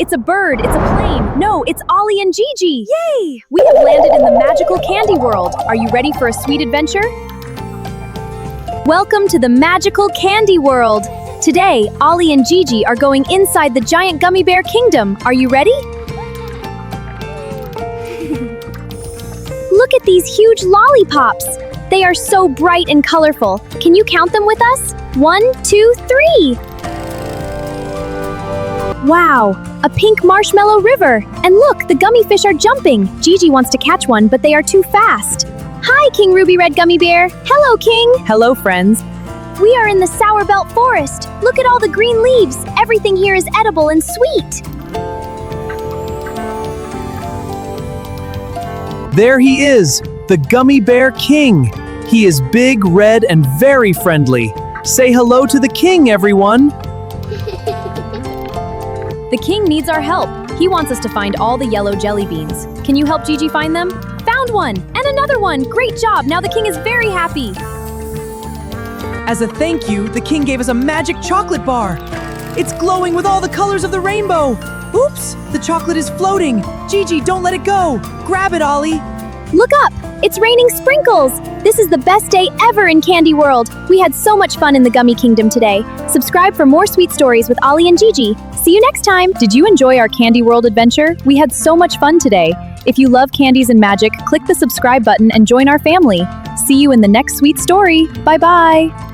It's a bird, it's a plane. No, it's Ollie and Jiji. Yay! We have landed in the magical candy world. Are you ready for a sweet adventure? Welcome to the magical candy world. Today, Ollie and Jiji are going inside the giant Gummy Bear Kingdom. Are you ready? Look at these huge lollipops. They are so bright and colorful. Can you count them with us? 1, 2, 3. Wow, a pink marshmallow river. And look, the gummy fish are jumping. Jiji wants to catch one, but they are too fast. Hi, King Ruby Red Gummy Bear. Hello, King. Hello, friends. We are in the Sour Belt Forest. Look at all the green leaves. Everything here is edible and sweet. There he is, the Gummy Bear King. He is big, red, and very friendly. Say hello to the king, everyone. The king needs our help. He wants us to find all the yellow jelly beans. Can you help Jiji find them? Found one! And another one! Great job! Now the king is very happy. As a thank you, the king gave us a magic chocolate bar. It's glowing with all the colors of the rainbow. Oops, the chocolate is floating. Jiji, don't let it go. Grab it, Ollie. Look up! It's raining sprinkles! This is the best day ever in Candy World. We had so much fun in the Gummy Kingdom today. Subscribe for more sweet stories with Ollie and Jiji. See you next time! Did you enjoy our Candy World adventure? We had so much fun today. If you love candies and magic, click the subscribe button and join our family. See you in the next sweet story. Bye-bye!